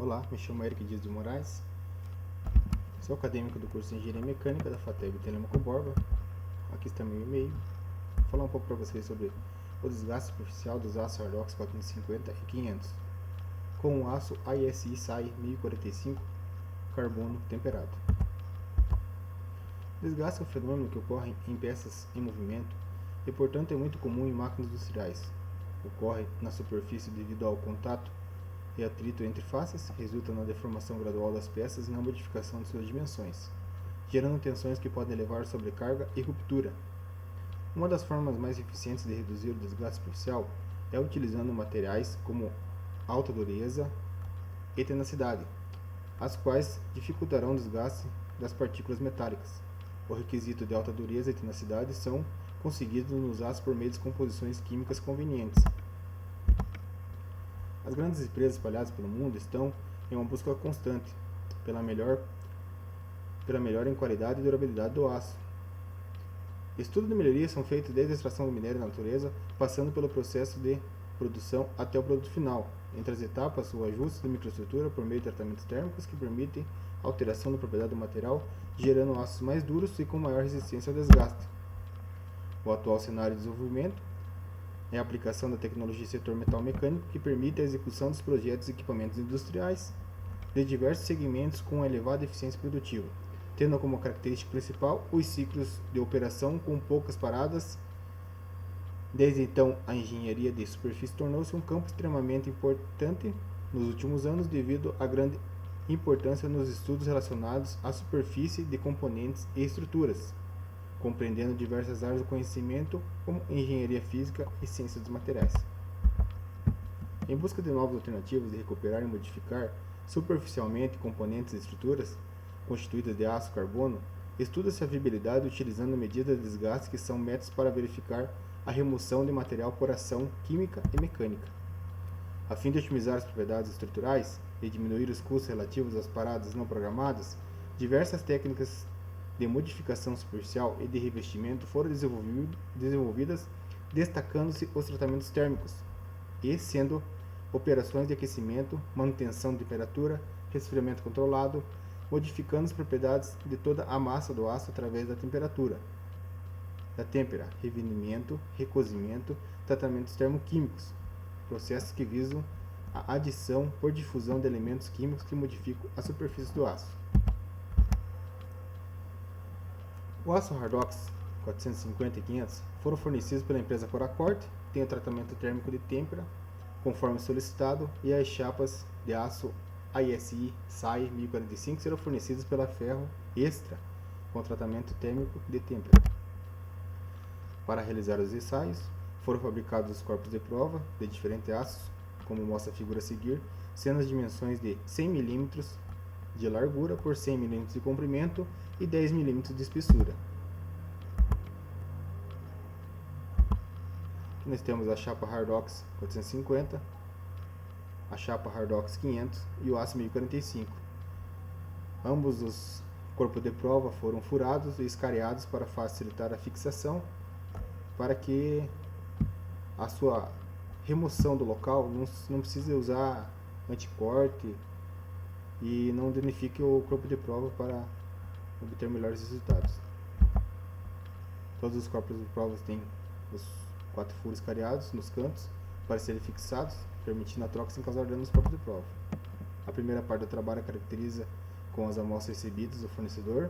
Olá, me chamo Eric Dias de Moraes, sou acadêmico do curso de Engenharia Mecânica da FATEB Telemaco Borba. Aqui está meu e-mail. Vou falar um pouco para vocês sobre o desgaste superficial dos aços Hardox 450 e 500 com o aço ASI SAI 1045 carbono temperado. Desgaste é um fenômeno que ocorre em peças em movimento e, portanto, é muito comum em máquinas industriais. Ocorre na superfície devido ao contato e atrito entre faces, resulta na deformação gradual das peças e na modificação de suas dimensões, gerando tensões que podem levar a sobrecarga e ruptura. Uma das formas mais eficientes de reduzir o desgaste superficial é utilizando materiais como alta dureza e tenacidade, as quais dificultarão o desgaste das partículas metálicas. O requisito de alta dureza e tenacidade são conseguidos nos aços por meio de composições químicas convenientes. As grandes empresas espalhadas pelo mundo estão em uma busca constante pela melhora em qualidade e durabilidade do aço. Estudos de melhoria são feitos desde a extração do minério na natureza, passando pelo processo de produção até o produto final. Entre as etapas, o ajuste da microestrutura por meio de tratamentos térmicos que permitem alteração da propriedade do material, gerando aços mais duros e com maior resistência ao desgaste. O atual cenário de desenvolvimento é a aplicação da tecnologia setor metal mecânico que permite a execução dos projetos e equipamentos industriais de diversos segmentos com elevada eficiência produtiva, tendo como característica principal os ciclos de operação com poucas paradas. Desde então, a engenharia de superfície tornou-se um campo extremamente importante nos últimos anos devido à grande importância nos estudos relacionados à superfície de componentes e estruturas, compreendendo diversas áreas do conhecimento como engenharia física e ciência dos materiais. Em busca de novas alternativas de recuperar e modificar superficialmente componentes e estruturas constituídas de aço carbono, estuda-se a viabilidade utilizando medidas de desgaste que são métodos para verificar a remoção de material por ação química e mecânica. A fim de otimizar as propriedades estruturais e diminuir os custos relativos às paradas não programadas, diversas técnicas de modificação superficial e de revestimento foram desenvolvidas, destacando-se os tratamentos térmicos, e sendo operações de aquecimento, manutenção de temperatura, resfriamento controlado, modificando as propriedades de toda a massa do aço através da temperatura, refinamento, recozimento, tratamentos termoquímicos, processos que visam a adição por difusão de elementos químicos que modificam a superfície do aço. O aço Hardox 450 e 500 foram fornecidos pela empresa Coracorte, tem o tratamento térmico de têmpera, conforme solicitado, e as chapas de aço ASI SAI 1045 serão fornecidas pela Ferro Extra, com tratamento térmico de têmpera. Para realizar os ensaios, foram fabricados os corpos de prova de diferentes aços, como mostra a figura a seguir, sendo as dimensões de 100 mm de largura por 100 mm de comprimento e 10 mm de espessura. Aqui nós temos a chapa Hardox 450, a chapa Hardox 500 e o aço 1045. Ambos os corpos de prova foram furados e escariados para facilitar a fixação, para que a sua remoção do local não precise usar anticorte e não danifique o corpo de prova para obter melhores resultados. Todos os corpos de prova têm os 4 furos cariados nos cantos para serem fixados, permitindo a troca sem causar dano nos corpos de prova. A primeira parte do trabalho caracteriza com as amostras recebidas do fornecedor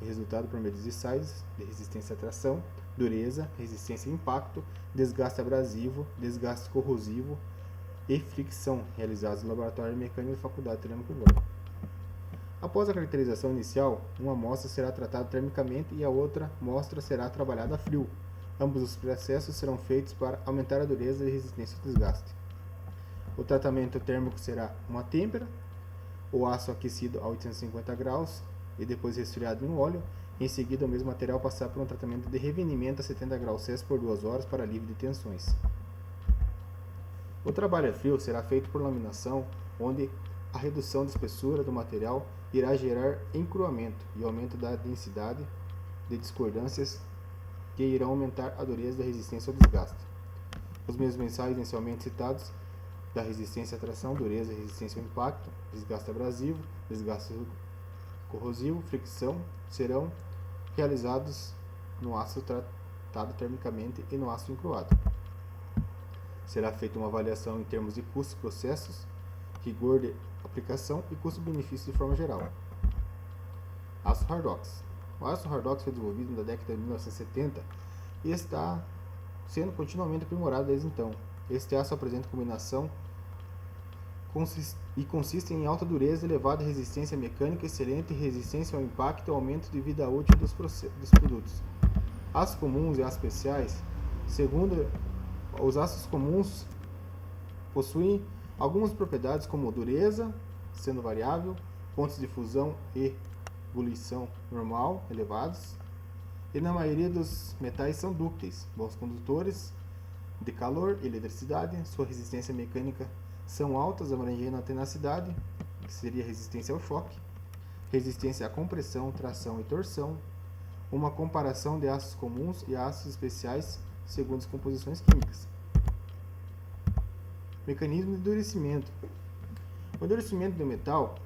e resultado por meio dos ensaios de resistência à tração, dureza, resistência a impacto, desgaste abrasivo, desgaste corrosivo e fricção, realizados no Laboratório de Mecânica da Faculdade Telemaco Borba. Após a caracterização inicial, uma amostra será tratada termicamente e a outra amostra será trabalhada a frio. Ambos os processos serão feitos para aumentar a dureza e resistência ao desgaste. O tratamento térmico será uma têmpera, o aço aquecido a 850 graus e depois resfriado em óleo. Em seguida, o mesmo material passar por um tratamento de revenimento a 70 graus Celsius por 2 horas para alívio de tensões. O trabalho a frio será feito por laminação, onde a redução da espessura do material irá gerar encruamento e aumento da densidade de discordâncias que irão aumentar a dureza da resistência ao desgaste. Os mesmos ensaios inicialmente citados da resistência à tração, dureza, resistência ao impacto, desgaste abrasivo, desgaste corrosivo, fricção, serão realizados no aço tratado termicamente e no aço encruado. Será feita uma avaliação em termos de custos, processos, rigor de aplicação e custo-benefício de forma geral. Aço Hardox. O aço Hardox foi desenvolvido na década de 1970 e está sendo continuamente aprimorado desde então. Este aço apresenta combinação consiste em alta dureza, elevada resistência mecânica, excelente resistência ao impacto e aumento de vida útil dos produtos. Aços comuns e aços especiais. Segundo os aços comuns, possuem algumas propriedades como dureza, sendo variável, pontos de fusão e ebulição normal elevados, e na maioria dos metais são dúcteis, bons condutores de calor e eletricidade. Sua resistência mecânica são altas, abrangendo a tenacidade, que seria resistência ao choque, resistência à compressão, tração e torção. Uma comparação de aços comuns e aços especiais segundo as composições químicas. Mecanismo de endurecimento. O endurecimento do metal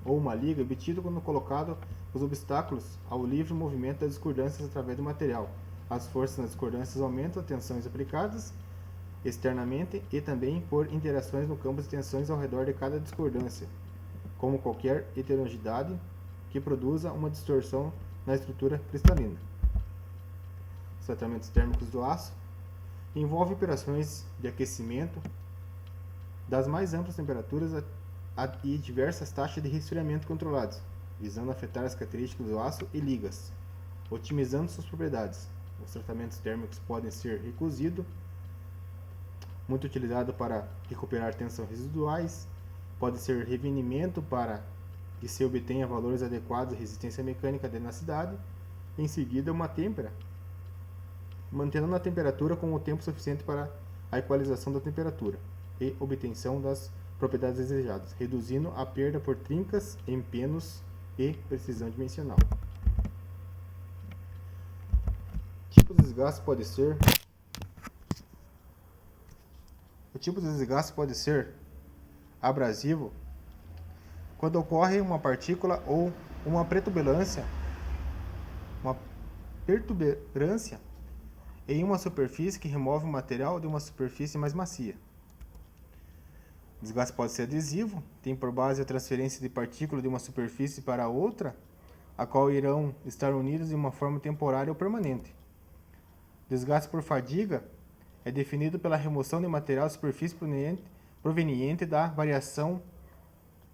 ou uma liga é obtido quando colocado os obstáculos ao livre movimento das discordâncias através do material. As forças nas discordâncias aumentam as tensões aplicadas externamente e também por interações no campo de tensões ao redor de cada discordância, como qualquer heterogeneidade que produza uma distorção na estrutura cristalina. Os tratamentos térmicos do aço envolvem operações de aquecimento das mais amplas temperaturas e diversas taxas de resfriamento controladas, visando afetar as características do aço e ligas, otimizando suas propriedades. Os tratamentos térmicos podem ser recozido, muito utilizado para recuperar tensões residuais, pode ser revenimento para que se obtenha valores adequados de resistência mecânica de tenacidade. Em seguida, uma têmpera, mantendo a temperatura com o tempo suficiente para a equalização da temperatura e obtenção das propriedades desejadas, reduzindo a perda por trincas, empenos e precisão dimensional. O tipo de desgaste pode ser abrasivo, quando ocorre uma partícula ou uma protuberância em uma superfície que remove o material de uma superfície mais macia. O desgaste pode ser adesivo, tem por base a transferência de partículas de uma superfície para outra, a qual irão estar unidas de uma forma temporária ou permanente. Desgaste por fadiga é definido pela remoção de material de superfície proveniente da variação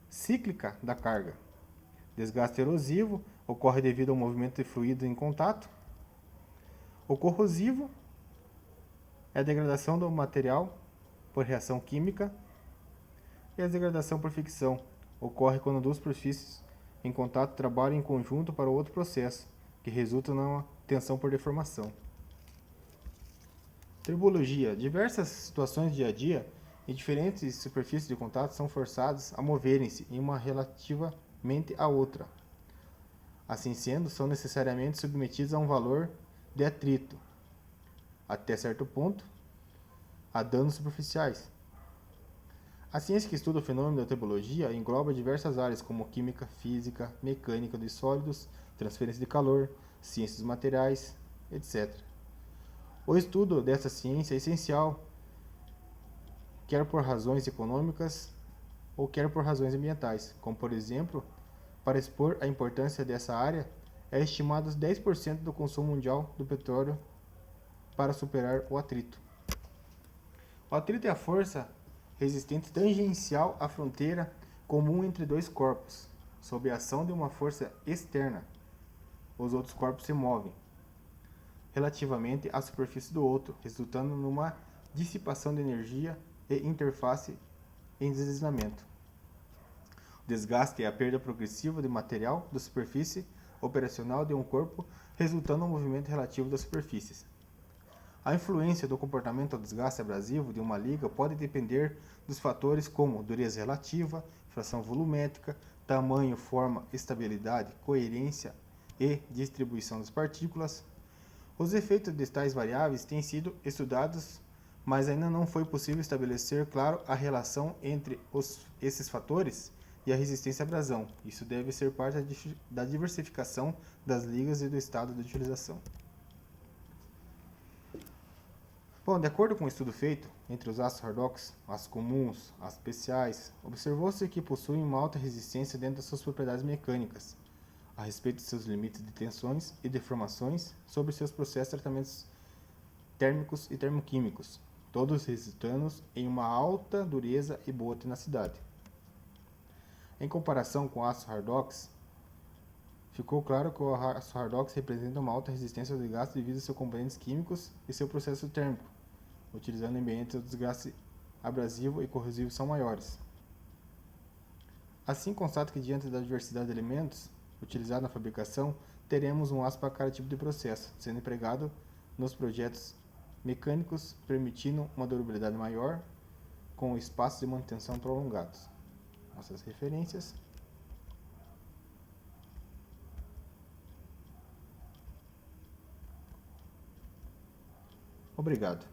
cíclica da carga. Desgaste erosivo ocorre devido ao movimento de fluido em contato. O corrosivo é a degradação do material por reação química. E a degradação por fricção ocorre quando duas superfícies em contato trabalham em conjunto para outro processo, que resulta numa tensão por deformação. Tribologia. Diversas situações do dia a dia e diferentes superfícies de contato são forçadas a moverem-se em uma relativamente à outra. Assim sendo, são necessariamente submetidas a um valor de atrito, até certo ponto, a danos superficiais. A ciência que estuda o fenômeno da tribologia engloba diversas áreas como química, física, mecânica dos sólidos, transferência de calor, ciências dos materiais, etc. O estudo dessa ciência é essencial, quer por razões econômicas ou quer por razões ambientais, como por exemplo, para expor a importância dessa área, é estimado 10% do consumo mundial do petróleo para superar o atrito. O atrito é a força resistente tangencial à fronteira comum entre dois corpos, sob a ação de uma força externa. Os outros corpos se movem relativamente à superfície do outro, resultando numa dissipação de energia e interface em deslizamento. O desgaste é a perda progressiva de material da superfície operacional de um corpo, resultando no movimento relativo das superfícies. A influência do comportamento ao desgaste abrasivo de uma liga pode depender dos fatores como dureza relativa, fração volumétrica, tamanho, forma, estabilidade, coerência e distribuição das partículas. Os efeitos de tais variáveis têm sido estudados mas ainda não foi possível estabelecer, claro, a relação entre esses fatores e a resistência à abrasão. Isso deve ser parte da diversificação das ligas e do estado de utilização. Bom, de acordo com um estudo feito entre os aços Hardox, aços comuns, aços especiais, observou-se que possuem uma alta resistência dentro das suas propriedades mecânicas, a respeito de seus limites de tensões e deformações sobre seus processos de tratamentos térmicos e termoquímicos, todos resultando em uma alta dureza e boa tenacidade. Em comparação com o aço Hardox, ficou claro que o aço Hardox representa uma alta resistência ao desgaste devido a seus componentes químicos e seu processo térmico, utilizando ambientes onde o desgaste abrasivo e corrosivo são maiores. Assim, constata que diante da diversidade de elementos utilizados na fabricação, teremos um aço para cada tipo de processo, sendo empregado nos projetos mecânicos, permitindo uma durabilidade maior, com espaços de manutenção prolongados. Nossas referências. Obrigado.